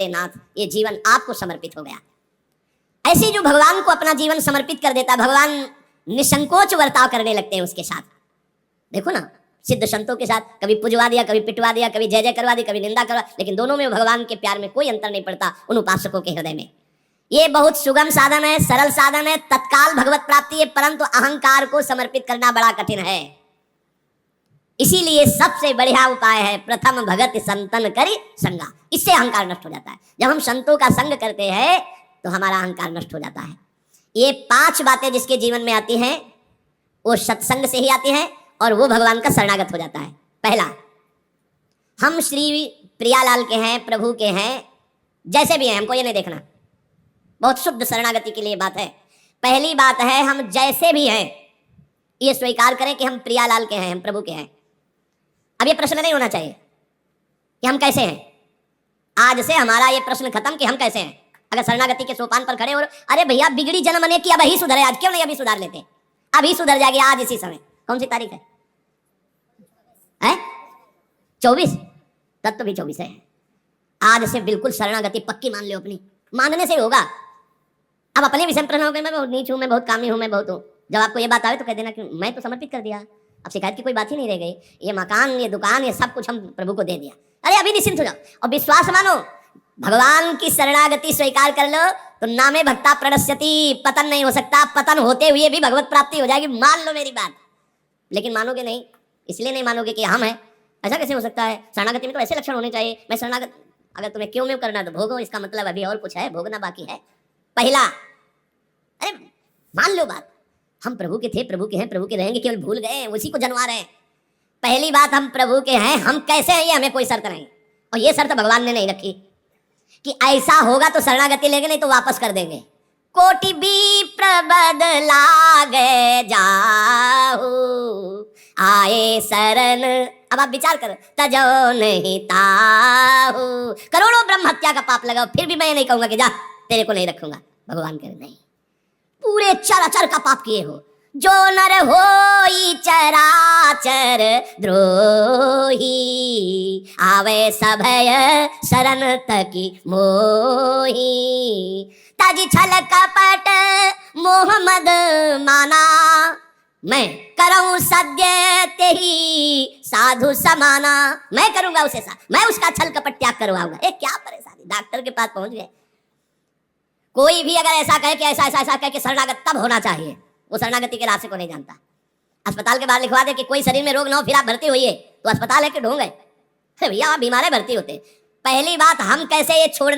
नाथ ये जीवन आपको समर्पित हो गया। ऐसे जो भगवान को अपना जीवन समर्पित कर देता, भगवान निसंकोच वर्ताव करने लगते हैं उसके साथ। देखो ना, सिद्ध संतों के साथ कभी पुजवा दिया, कभी पिटवा दिया, कभी जय जय करवा दी, कभी निंदा करवा, लेकिन दोनों में भगवान के प्यार में कोई अंतर नहीं पड़ता उन उपासकों के हृदय में। ये बहुत सुगम साधन है, सरल साधन है, तत्काल भगवत प्राप्ति है, परंतु अहंकार को समर्पित करना बड़ा कठिन है। इसीलिए सबसे बढ़िया उपाय है प्रथम भगत संतन करी संगा। इससे अहंकार नष्ट हो जाता है। जब हम संतों का संग करते हैं तो हमारा अहंकार नष्ट हो जाता है। ये 5 बातें जिसके जीवन में आती हैं वो सत्संग से ही आती हैं और वो भगवान का शरणागत हो जाता है। पहला, हम श्री प्रियालाल के हैं, प्रभु के हैं, जैसे भी हैं, हमको ये नहीं देखना। बहुत शुद्ध शरणागति के लिए बात है। पहली बात है हम जैसे भी हैं ये स्वीकार करें कि हम प्रियालाल के हैं, हम प्रभु के हैं। अब ये प्रश्न नहीं होना चाहिए कि हम कैसे हैं। आज से हमारा ये प्रश्न खत्म कि हम कैसे हैं। अगर शरणागति के सोपान पर खड़े और अरे भैया बिगड़ी जन्म ने की, अब ही सुधरे, आज क्यों नहीं अभी सुधार लेते, अभी सुधर जाएगी आज इसी समय। कौन सी तारीख है? 24, तब तो भी 24 है। आज से बिल्कुल शरणागति पक्की मान लो अपनी, मानने से होगा। अब अपने विषय प्रश्न हो गए, मैं बहुत नीच हूं, मैं बहुत कामी हूं, मैं बहुत हूं। जब आपको ये बात आवे तो कह देना कि मैं तो समर्पित कर दिया, अब शिकायत की कोई बात ही नहीं रह गई। ये मकान, ये दुकान, ये सब कुछ हम प्रभु को दे दिया। अरे अभी निश्चिंत हो जाओ और विश्वास मानो, भगवान की शरणागति स्वीकार कर लो तो नामे भक्ता प्रणश्यति, पतन नहीं हो सकता। पतन होते हुए भी भगवत प्राप्ति हो जाएगी, मान लो मेरी बात। लेकिन मानोगे नहीं, इसलिए नहीं मानोगे कि हम हैं। ऐसा कैसे हो सकता है? शरणागति में तो ऐसे लक्षण होने चाहिए। मैं शरणागत, अगर तुम्हें क्यों में करना है तो भोगो, इसका मतलब अभी और कुछ है, भोगना बाकी है। पहला, अरे मान लो बात, हम प्रभु के थे, प्रभु के हैं, प्रभु के रहेंगे, केवल भूल गए, उसी को जनवा रहे हैं। पहली बात, हम प्रभु के हैं, हम कैसे हैं ये हमें कोई शर्त नहीं, और ये शर्त भगवान ने नहीं रखी कि ऐसा होगा तो शरणागति लेंगे, नहीं तो वापस कर देंगे। कोटि भी प्रबदला गए जाहू आए शरण। अब आप विचार करो, तजो नहीं ताहू, करोड़ों ब्रह्म हत्या का पाप लगाओ, फिर भी मैं नहीं कहूंगा कि जा तेरे को नहीं रखूंगा। भगवान करे नहीं, पूरे चराचर का पाप किए हो। जो नर होई चराचर द्रोही आवे सभय शरण तकी मोही। ताजी छल कपट मोह मद माना, मैं करूं सद्य तेही साधु समाना। मैं करूंगा उसे मैं उसका छल कपट त्याग करवाऊंगा। क्या परेशानी, डॉक्टर के पास पहुंच गए। कोई भी अगर ऐसा कहे कि ऐसा ऐसा ऐसा कहे कि शरणागत तब होना चाहिए, वो शरणागति के रास्ते को नहीं जानता। अस्पताल के बाहर लिखवा दे कि कोई शरीर में रोग ना हो फिर आप भर्ती होइए, तो अस्पताल है कि ढोंग है? भैया आप बीमार है, भर्ती होते। पहली बात, हम कैसे ये छोड़